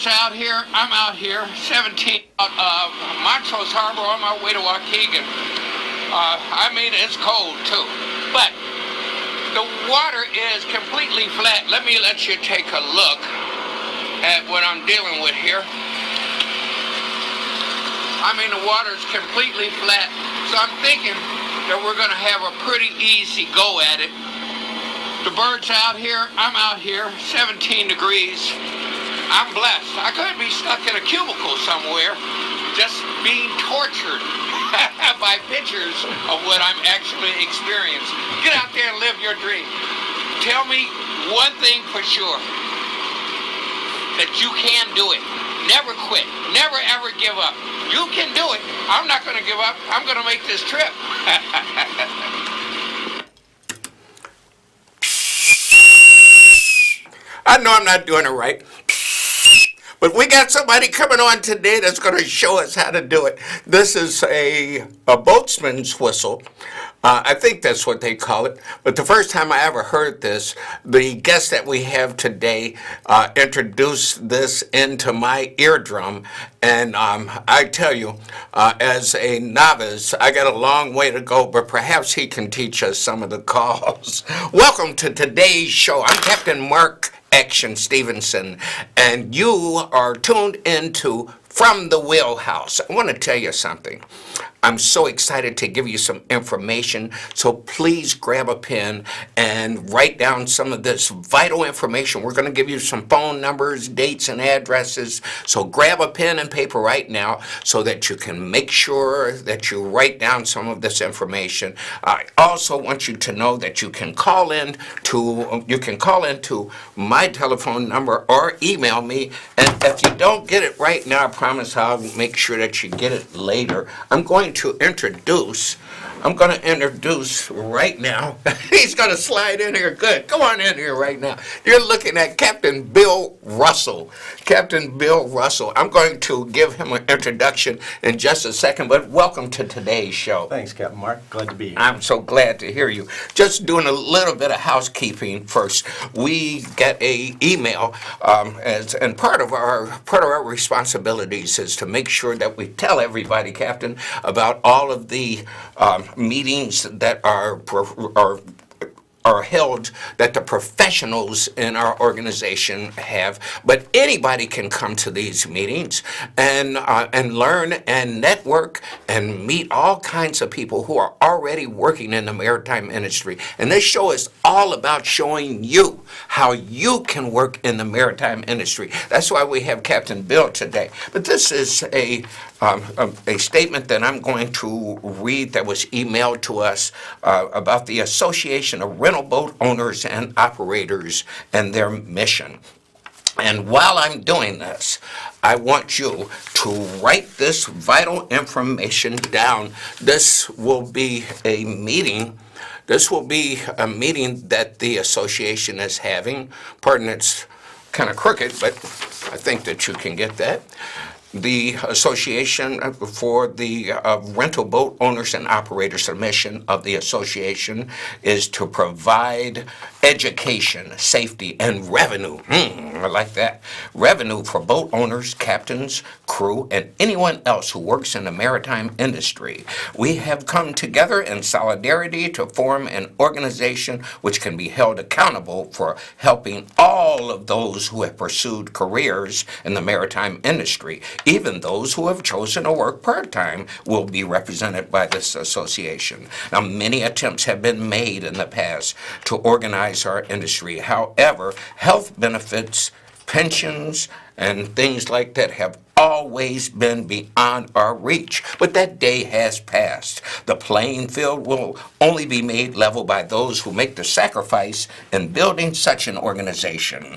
birds out here. I'm out here, 17 out of Montrose Harbor on my way to Waukegan. I mean, it's cold too. But the water is completely flat. Let you take a look at what I'm dealing with here. I mean, the water's completely flat. So I'm thinking that we're going to have a pretty easy go at it. The birds out here, I'm out here, 17 degrees. I'm blessed. I could be stuck in a cubicle somewhere, just being tortured by pictures of what I'm actually experiencing. Get out there and live your dream. Tell me one thing for sure, that you can do it. Never quit. Never ever give up. You can do it. I'm not going to give up. I'm going to make this trip. I know I'm not doing it right. But we got somebody coming on today that's going to show us how to do it. This is a boatsman's whistle. I think that's what they call it. But the first time I ever heard this, the guest that we have today introduced this into my eardrum. And I tell you, as a novice, I got a long way to go, but perhaps he can teach us some of the calls. Welcome to today's show. I'm Captain Mark Action Stevenson, and you are tuned into From the Wheelhouse. I want to tell you something. I'm so excited to give you some information, so please grab a pen and write down some of this vital information. We're going to give you some phone numbers, dates, and addresses, so grab a pen and paper right now so that you can make sure that you write down some of this information. I also want you to know that you can call in to my telephone number or email me, and if you don't get it right now, I promise I'll make sure that you get it later. I'm going to introduce right now. He's going to slide in here. Good. Come on in here right now. You're looking at Captain Bill Russell. Captain Bill Russell. I'm going to give him an introduction in just a second, but welcome to today's show. Thanks, Captain Mark. Glad to be here. I'm so glad to hear you. Just doing a little bit of housekeeping first. We get a email, and part of our responsibilities is to make sure that we tell everybody, Captain, about all of the meetings that are held, that the professionals in our organization have. But anybody can come to these meetings and learn and network and meet all kinds of people who are already working in the maritime industry. And this show is all about showing you how you can work in the maritime industry. That's why we have Captain Bill today. But this is a statement that I'm going to read that was emailed to us about the Association of Rental Boat Owners and Operators and their mission. And while I'm doing this, I want you to write this vital information down. This will be a meeting. This will be a meeting that the association is having. Pardon, it's kind of crooked, but I think that you can get that. The Association for the Rental Boat Owners and Operators, the mission of the association is to provide education, safety, and revenue. I like that. Revenue for boat owners, captains, crew, and anyone else who works in the maritime industry. We have come together in solidarity to form an organization which can be held accountable for helping all of those who have pursued careers in the maritime industry. Even those who have chosen to work part-time will be represented by this association. Now, many attempts have been made in the past to organize our industry. However, health benefits, pensions, and things like that have always been beyond our reach. But that day has passed. The playing field will only be made level by those who make the sacrifice in building such an organization.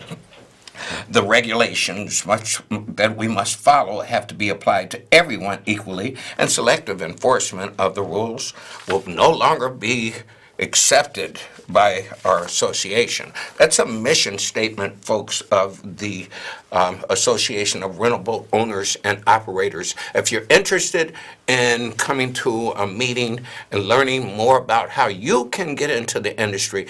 The regulations that we must follow have to be applied to everyone equally, and selective enforcement of the rules will no longer be accepted by our association. That's a mission statement, folks, of the Association of Rental Boat Owners and Operators. If you're interested in coming to a meeting and learning more about how you can get into the industry,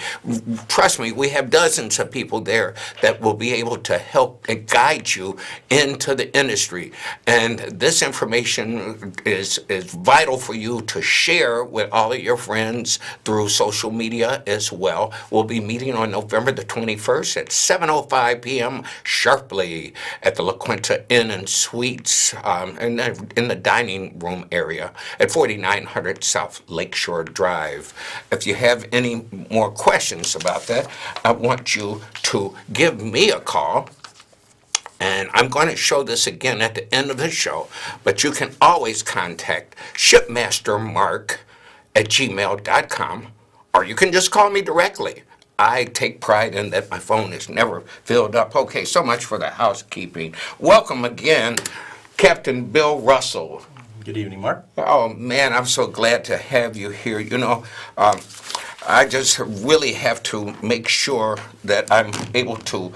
trust me, we have dozens of people there that will be able to help and guide you into the industry. And this information is vital for you to share with all of your friends through social media as well. We'll be meeting on November the 21st at 7:05 p.m. sharply at the La Quinta Inn and Suites in the dining room area at 4900 South Lakeshore Drive. If you have any more questions about that, I want you to give me a call. And I'm going to show this again at the end of the show, but you can always contact shipmastermark@gmail.com, or you can just call me directly. I take pride in that my phone is never filled up. Okay, so much for the housekeeping. Welcome again, Captain Bill Russell. Good evening, Mark. Oh, man, I'm so glad to have you here. You know, I just really have to make sure that I'm able to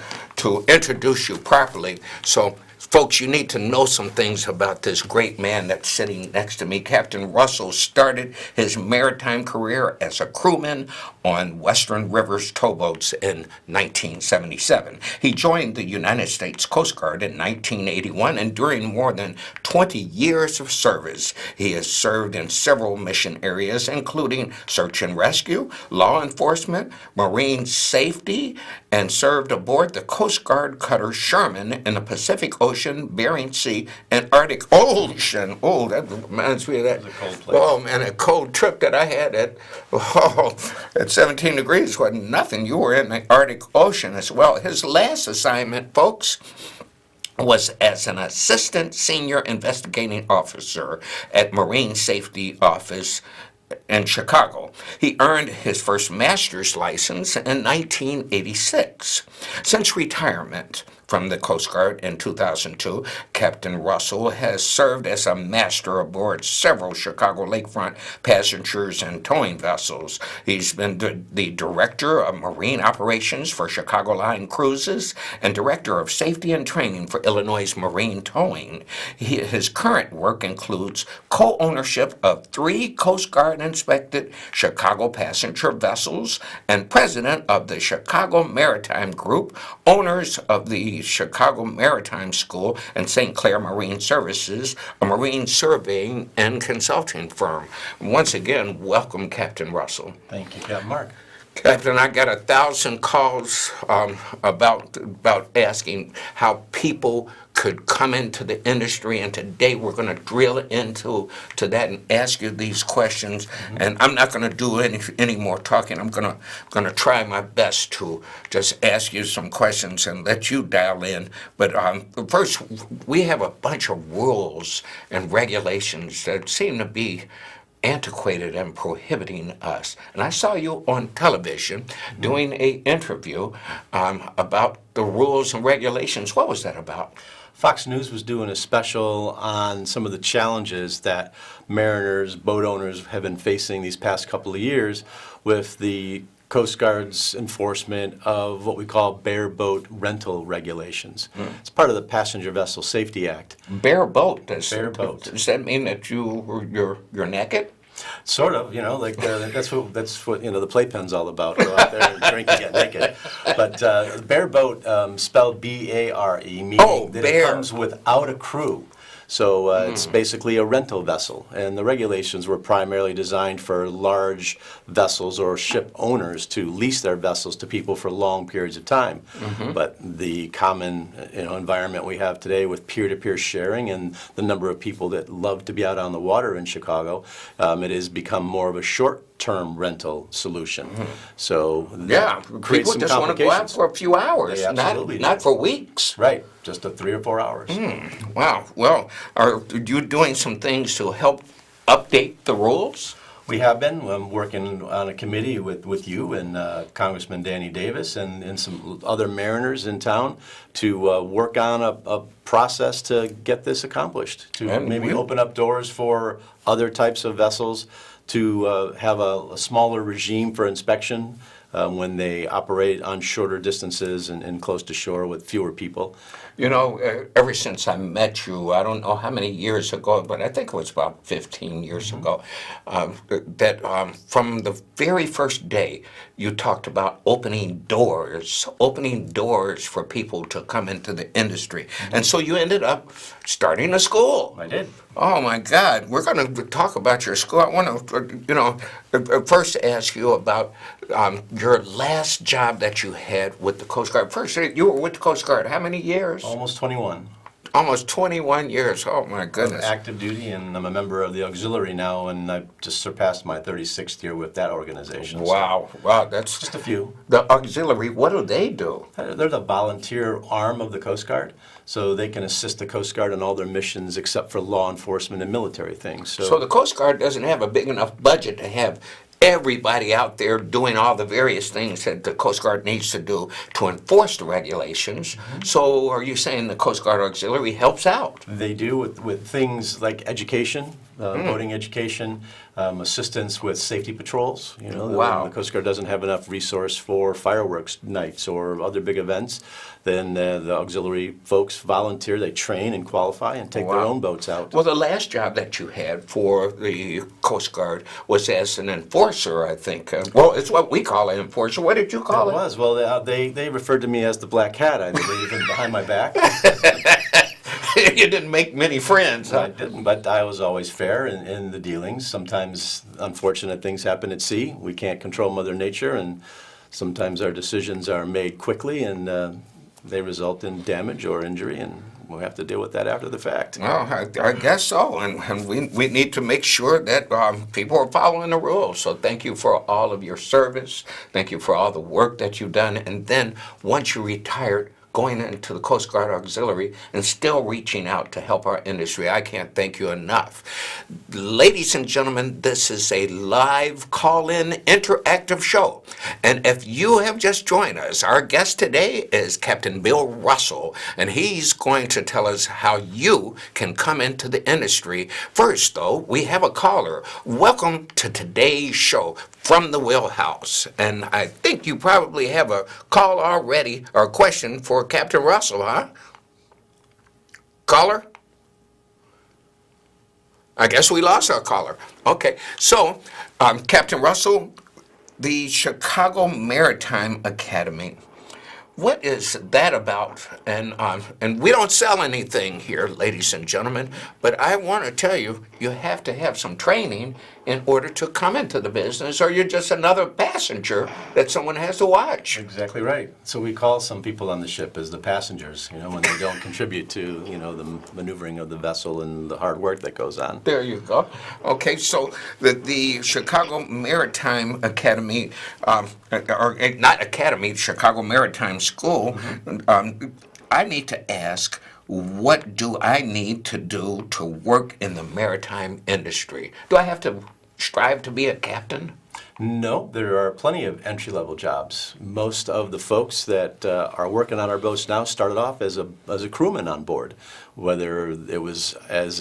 introduce you properly. So, folks, you need to know some things about this great man that's sitting next to me. Captain Russell started his maritime career as a crewman on Western Rivers towboats in 1977. He joined the United States Coast Guard in 1981, and during more than 20 years of service, he has served in several mission areas, including search and rescue, law enforcement, marine safety, and served aboard the Coast Guard cutter Sherman in the Pacific Ocean, Bering Sea, and Arctic Ocean. Oh, that reminds me of that. It was a cold place. Oh, man, a cold trip that I had at 17 degrees wasn't nothing. You were in the Arctic Ocean as well. His last assignment, folks, was as an assistant senior investigating officer at Marine Safety Office in Chicago. He earned his first master's license in 1986. Since retirement from the Coast Guard in 2002, Captain Russell has served as a master aboard several Chicago lakefront passengers and towing vessels. He's been the director of marine operations for Chicago Line Cruises and director of safety and training for Illinois Marine Towing. His current work includes co-ownership of 3 Coast Guard inspected Chicago passenger vessels and president of the Chicago Maritime Group, owners of the Chicago Maritime School and St. Clair Marine Services, a marine surveying and consulting firm. Once again, welcome, Captain Russell. Thank you, Captain Mark. Captain, I got 1,000 calls about asking how people could come into the industry, and today we're going to drill into that and ask you these questions. Mm-hmm. And I'm not going to do any more talking. I'm going to try my best to just ask you some questions and let you dial in. But first, we have a bunch of rules and regulations that seem to be antiquated and prohibiting us. And I saw you on television doing an interview about the rules and regulations. What was that about? Fox News was doing a special on some of the challenges that mariners, boat owners have been facing these past couple of years with the Coast Guard's enforcement of what we call bareboat rental regulations. It's part of the Passenger Vessel Safety Act. Bareboat. Bareboat. Does that mean that you're naked? Sort of, like that's what the playpen's all about. Go out there and drink and get naked. But bareboat, spelled B-A-R-E, meaning that it comes without a crew. So it's basically a rental vessel, and the regulations were primarily designed for large vessels or ship owners to lease their vessels to people for long periods of time. Mm-hmm. But the common environment we have today with peer-to-peer sharing and the number of people that love to be out on the water in Chicago, it has become more of a short-term rental solution. Mm-hmm. So people just want to go out for a few hours, not for weeks. Right, just 3 or 4 hours. Wow. Well, are you doing some things to help update the rules? We have been. I'm working on a committee with you and Congressman Danny Davis and some other mariners in town to work on a process to get this accomplished, to maybe open up doors for other types of vessels, to have a smaller regime for inspection when they operate on shorter distances and close to shore with fewer people. You know, ever since I met you, I don't know how many years ago, but I think it was about 15 years ago, that from the very first day, you talked about opening doors for people to come into the industry. And so you ended up starting a school. I did. Oh my God, we're going to talk about your school. I want to, first ask you about your last job that you had with the Coast Guard. First, you were with the Coast Guard how many years? Almost 21. Almost 21 years. Oh my goodness. Active duty, and I'm a member of the auxiliary now, and I've just surpassed my 36th year with that organization. Wow, wow, that's Just a few. the auxiliary. What do they do? They're the volunteer arm of the Coast Guard, so they can assist the Coast Guard in all their missions except for law enforcement and military things. So the Coast Guard doesn't have a big enough budget to have everybody out there doing all the various things that the Coast Guard needs to do to enforce the regulations. So are you saying the Coast Guard Auxiliary helps out? They do with things like education, boating education, assistance with safety patrols. You know, Wow. the Coast Guard doesn't have enough resource for fireworks nights or other big events. Then the auxiliary folks volunteer, they train and qualify and take their Wow. own boats out. Well, the last job that you had for the Coast Guard was as an enforcer, I think. Well, it's what we call an enforcer. What did you call It it? was. Well, they referred to me as the Black Cat, I believe, and behind my back. You didn't make many friends, I huh? didn't, but I was always fair in the dealings. Sometimes unfortunate things happen at sea. We can't control Mother Nature, and sometimes our decisions are made quickly, and they result in damage or injury, and we'll have to deal with that after the fact. Well, I guess so, and we need to make sure that people are following the rules. So thank you for all of your service. Thank you for all the work that you've done. And then once you retired, going into the Coast Guard Auxiliary and still reaching out to help our industry. I can't thank you enough. Ladies and gentlemen, this is a live call-in interactive show. And if you have just joined us, our guest today is Captain Bill Russell, and he's going to tell us how you can come into the industry. First, though, we have a caller. Welcome to today's show from the Wheelhouse. And I think you probably have a call already or a question for Captain Russell, huh? Caller? I guess we lost our caller. Okay, so Captain Russell, the Chicago Maritime Academy, what is that about? And we don't sell anything here, ladies and gentlemen, but I want to tell you, you have to have some training in order to come into the business, or you're just another passenger that someone has to watch. Exactly right. So we call some people on the ship as the passengers, you know, when they don't contribute to, you know, the maneuvering of the vessel and the hard work that goes on. There you go. Okay, so the Chicago Maritime Academy, or not Academy, Chicago Maritime School, I need to ask, what do I need to do to work in the maritime industry? Do I have to strive to be a captain? No, there are plenty of entry-level jobs. Most of the folks that are working on our boats now started off as a crewman on board. Whether it was as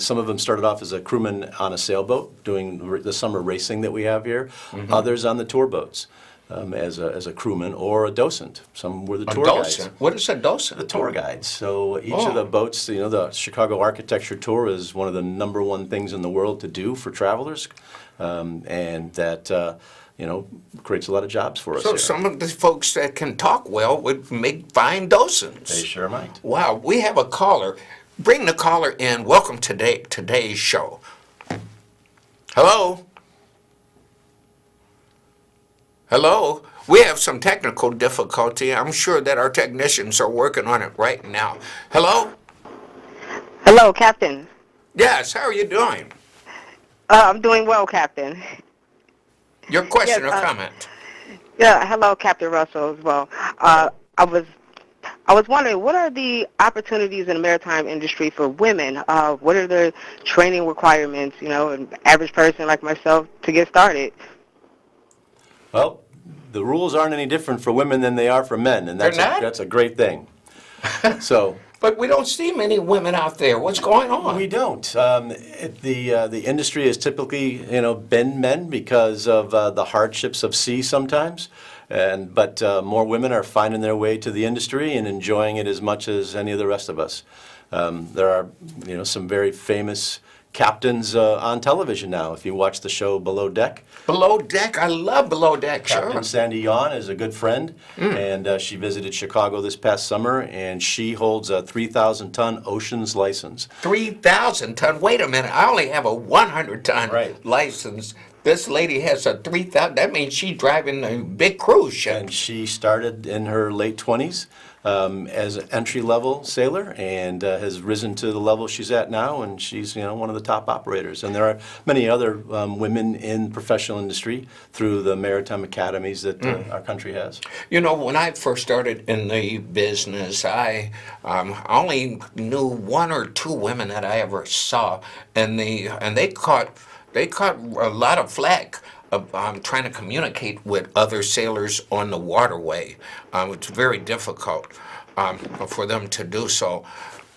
some of them started off as a crewman on a sailboat doing the summer racing that we have here. Others on the tour boats as a crewman or a docent. Some were the tour guides. What is a docent? The tour guides. So each of the boats, you know, the Chicago Architecture Tour is one of the #1 things in the world to do for travelers, and that you know, creates a lot of jobs for us. So here. some of the folks that can talk well would make fine docents. They sure might. Wow, we have a caller. Bring the caller in. Welcome to today's show. Hello? Hello? We have some technical difficulty. I'm sure that our technicians are working on it right now. Hello? Hello, Captain. Yes, how are you doing? I'm doing well, Captain. Your question Yes, or comment? Yeah, hello, Captain Russell as well. I was wondering, what are the opportunities in the maritime industry for women? What are the training requirements, you know, an average person like myself to get started? Well, the rules aren't any different for women than they are for men, and They're not? that's a great thing. So But we don't see many women out there. What's going on? We don't. The industry has typically, been men because of the hardships of sea sometimes, but more women are finding their way to the industry and enjoying it as much as any of the rest of us. There are, some very famous captains on television now. If you watch the show Below Deck. Below Deck, I love Below Deck. Captain Sure. Sandy Yawn is a good friend, and she visited Chicago this past summer, and she holds a 3,000-ton Oceans license. 3,000 ton. Wait a minute. I only have a 100-ton Right. license. This lady has a 3,000. That means she's driving a big cruise ship. And she started in her late 20s as an entry-level sailor and has risen to the level she's at now, and she's one of the top operators. And there are many other women in professional industry through the maritime academies that our country has. When I first started in the business, I only knew one or two women that I ever saw, and they caught a lot of flack of trying to communicate with other sailors on the waterway. It's very difficult for them to do so.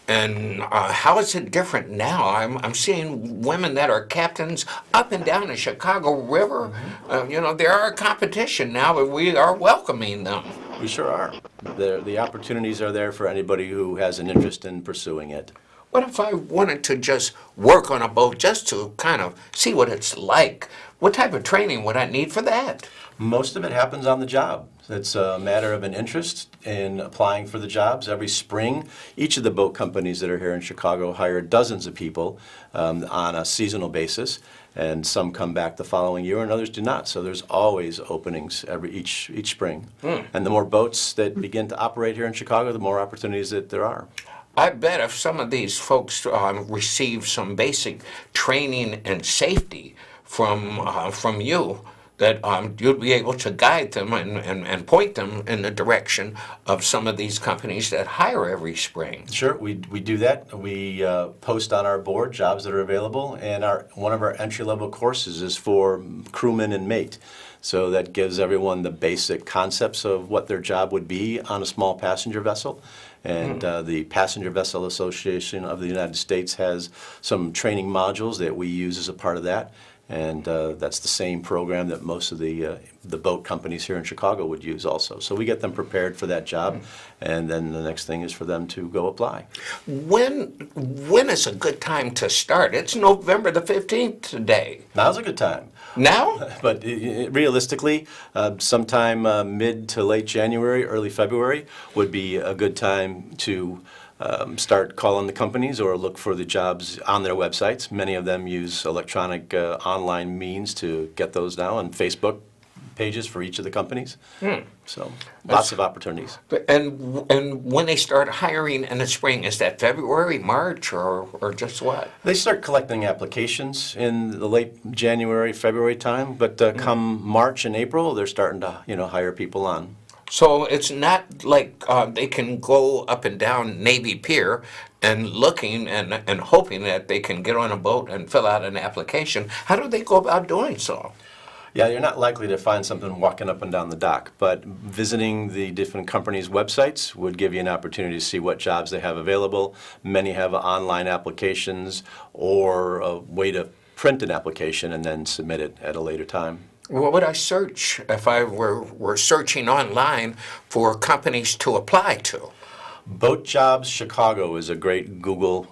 And how is it different now? I'm seeing women that are captains up and down the Chicago River. There are competition now, but we are welcoming them. We sure are. The opportunities are there for anybody who has an interest in pursuing it. What if I wanted to just work on a boat just to kind of see what it's like? What type of training would I need for that? Most of it happens on the job. It's a matter of an interest in applying for the jobs. Every spring, each of the boat companies that are here in Chicago hire dozens of people on a seasonal basis, and some come back the following year and others do not. So there's always openings each spring. And the more boats that begin to operate here in Chicago, the more opportunities that there are. I bet if some of these folks receive some basic training and safety from you, that you'll be able to guide them and point them in the direction of some of these companies that hire every spring. Sure, we do that. We post on our board jobs that are available, and one of our entry-level courses is for crewman and mate. So that gives everyone the basic concepts of what their job would be on a small passenger vessel. And the Passenger Vessel Association of the United States has some training modules that we use as a part of that. And that's the same program that most of the boat companies here in Chicago would use also. So we get them prepared for that job, and then the next thing is for them to go apply. When is a good time to start? It's November the 15th today. Now's a good time. Now? But realistically, sometime mid to late January, early February would be a good time to start calling the companies or look for the jobs on their websites. Many of them use electronic online means to get those now, and Facebook pages for each of the companies. So lots of opportunities. And when they start hiring in the spring, is that February, March, or just what? They start collecting applications in the late January, February time, but come March and April, they're starting to hire people on. So it's not like they can go up and down Navy Pier and looking and hoping that they can get on a boat and fill out an application. How do they go about doing so? Yeah, you're not likely to find something walking up and down the dock, but visiting the different companies' websites would give you an opportunity to see what jobs they have available. Many have online applications or a way to print an application and then submit it at a later time. What would I search if I were searching online for companies to apply to? Boat Jobs Chicago is a great Google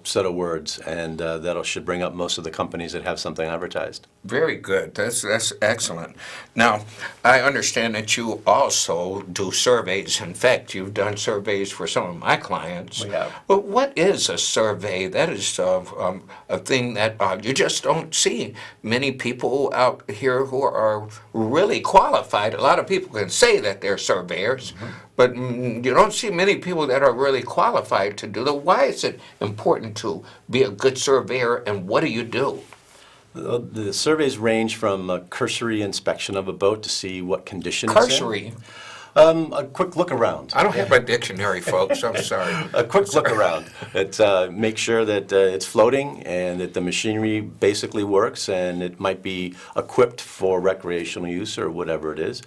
set of words, and that should bring up most of the companies that have something advertised. Very good. That's excellent. Now, I understand that you also do surveys. In fact, you've done surveys for some of my clients. We have. But what is a survey? That is a thing that you just don't see many people out here who are really qualified. A lot of people can say that they're surveyors, but you don't see many people that are really qualified to do that. Why is it important to be a good surveyor, and what do you do? The surveys range from a cursory inspection of a boat to see what condition it's in. Cursory. A quick look around. I don't have a dictionary, folks. I'm sorry. A quick look around. Make sure that it's floating and that the machinery basically works and it might be equipped for recreational use or whatever it is.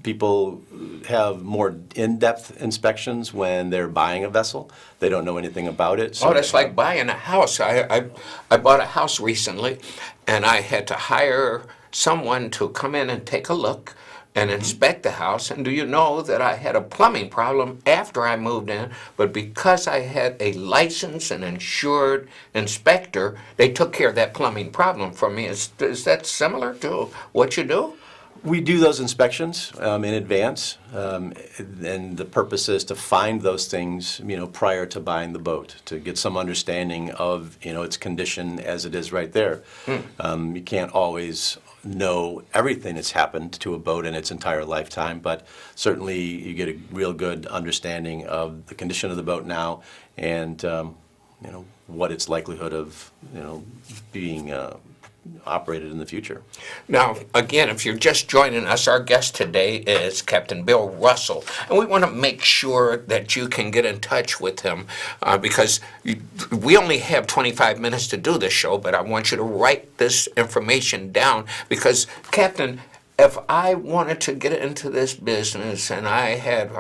People have more in-depth inspections when they're buying a vessel. They don't know anything about it. So That's like buying a house. I bought a house recently, and I had to hire someone to come in and take a look and inspect the house. And do you know that I had a plumbing problem after I moved in, but because I had a licensed and insured inspector, they took care of that plumbing problem for me. Is that similar to what you do? We do those inspections in advance, and the purpose is to find those things, prior to buying the boat, to get some understanding of, its condition as it is right there. You can't always know everything that's happened to a boat in its entire lifetime, but certainly you get a real good understanding of the condition of the boat now, and what its likelihood of, being operated in the future. Now, again, if you're just joining us, our guest today is Captain Bill Russell, and we want to make sure that you can get in touch with him because we only have 25 minutes to do this show, but I want you to write this information down because, Captain, if I wanted to get into this business and I had,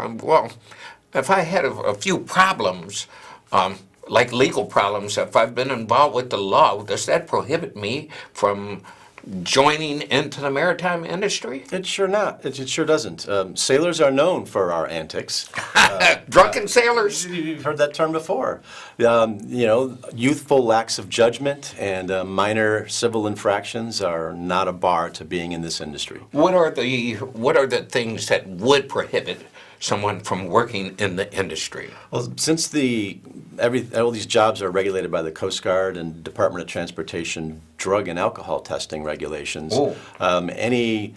if I had a few problems, like legal problems, if I've been involved with the law, does that prohibit me from joining into the maritime industry? It sure not. It sure doesn't. Sailors are known for our antics. Drunken sailors? You've heard that term before. Youthful lacks of judgment and minor civil infractions are not a bar to being in this industry. What are the things that would prohibit someone from working in the industry? Well, since all these jobs are regulated by the Coast Guard and Department of Transportation drug and alcohol testing regulations, anything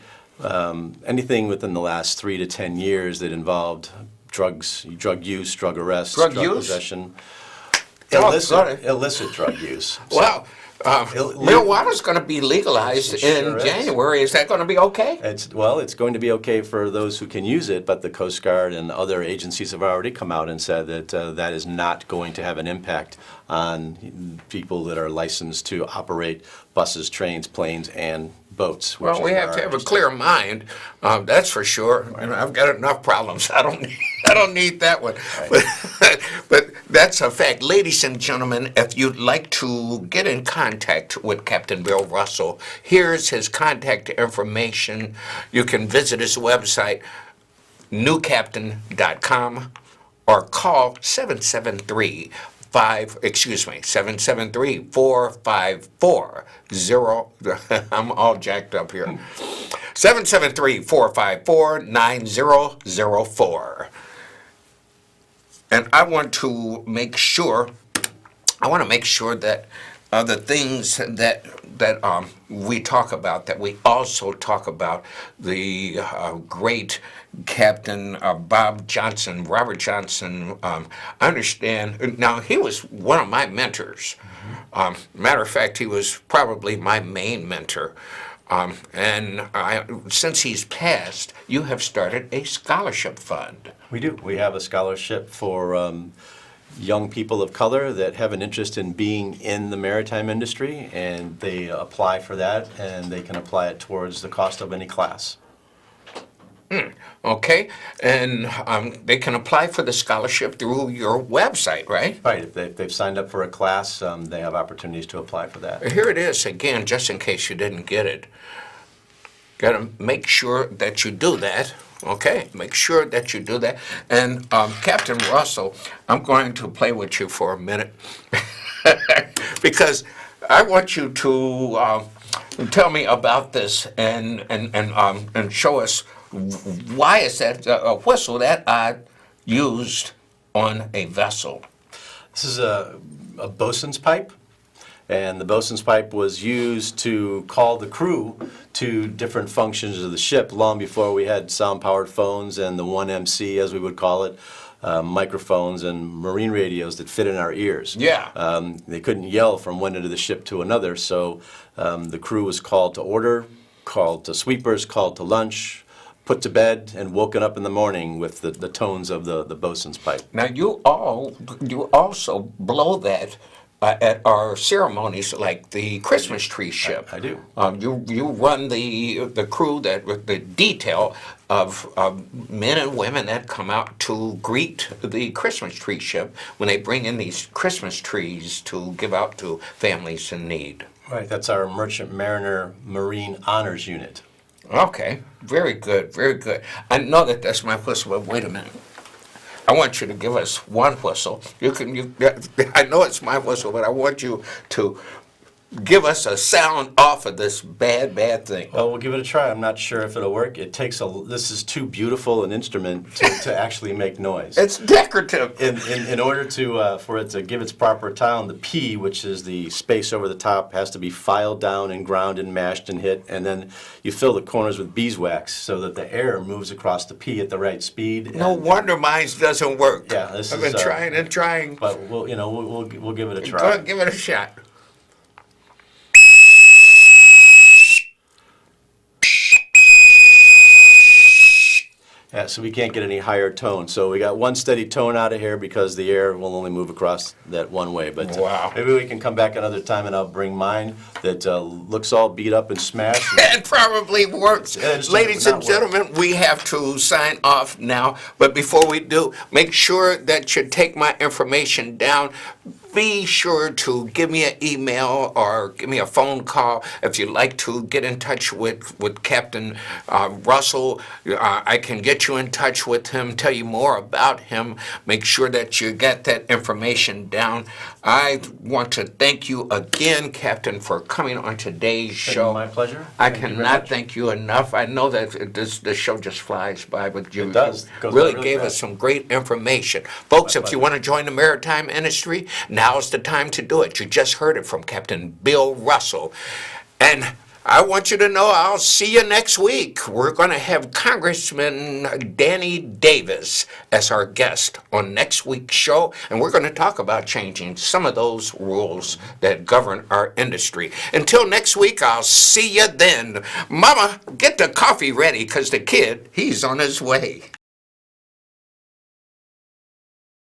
within the last 3 to 10 years that involved drug use, drug arrest, drug possession, illicit drug use. Wow. Marijuana's going to be legalized in January. Is that going to be okay? It's going to be okay for those who can use it, but the Coast Guard and other agencies have already come out and said that that is not going to have an impact on people that are licensed to operate buses, trains, planes, and boats. Well, we have to have a clear mind, that's for sure. And I've got enough problems. I don't need that one. Right. But that's a fact. Ladies and gentlemen, if you'd like to get in contact with Captain Bill Russell, here's his contact information. You can visit his website, newcaptain.com, or call 773-454-0. I'm all jacked up here. 773-454-9004. And I want to make sure that the things that we talk about, that we also talk about the great Captain Bob Johnson, Robert Johnson. I understand. Now, he was one of my mentors. Matter of fact, he was probably my main mentor. Since he's passed, you have started a scholarship fund. We do. We have a scholarship for young people of color that have an interest in being in the maritime industry, and they apply for that, and they can apply it towards the cost of any class. Okay, and they can apply for the scholarship through your website, right? Right. If they've signed up for a class, they have opportunities to apply for that. Here it is again, just in case you didn't get it. Got to make sure that you do that. Okay, make sure that you do that. And Captain Russell, I'm going to play with you for a minute because I want you to tell me about this and show us why is that a whistle that used on a vessel. This is a bosun's pipe. And the bosun's pipe was used to call the crew to different functions of the ship long before we had sound-powered phones and the 1MC, as we would call it, microphones and marine radios that fit in our ears. Yeah. They couldn't yell from one end of the ship to another, so the crew was called to order, called to sweepers, called to lunch, put to bed and woken up in the morning with the tones of the bosun's pipe. Now you also blow that at our ceremonies, like the Christmas tree ship. I do. You run the crew, the detail of men and women that come out to greet the Christmas tree ship when they bring in these Christmas trees to give out to families in need. Right, that's our Merchant Mariner Marine Honors Unit. Okay, very good, very good. I know that that's my whistle, but wait a minute. I want you to give us one whistle. I know it's my whistle, but I want you to give us a sound off of this bad thing. Well, we'll give it a try. I'm not sure if it'll work. This is too beautiful an instrument to actually make noise. It's decorative. In order for it to give its proper tone, the P, which is the space over the top, has to be filed down and ground and mashed and hit, and then you fill the corners with beeswax so that the air moves across the P at the right speed. No wonder mine doesn't work. Yeah, I've been trying and trying. But we'll give it a try. Go ahead, give it a shot. Yeah, so we can't get any higher tone. So we got one steady tone out of here because the air will only move across that one way. But Wow. Maybe we can come back another time and I'll bring mine that looks all beat up and smashed. It probably works. Yeah, it's Ladies not and gentlemen, we have to sign off now. But before we do, make sure that you take my information down. Be sure to give me an email or give me a phone call if you'd like to get in touch with Captain Russell. I can get you in touch with him, tell you more about him. Make sure that you get that information down. I want to thank you again, Captain, for coming on today's show. My pleasure. I Thank you very cannot much. thank you enough. I know that the show just flies by, but you It does. It goes by really really gave us fast. some great information. Folks, if you pleasure. want to join the maritime industry, now's the time to do it. You just heard it from Captain Bill Russell. And I want you to know I'll see you next week. We're going to have Congressman Danny Davis as our guest on next week's show, and we're going to talk about changing some of those rules that govern our industry. Until next week, I'll see you then. Mama, get the coffee ready because the kid, he's on his way.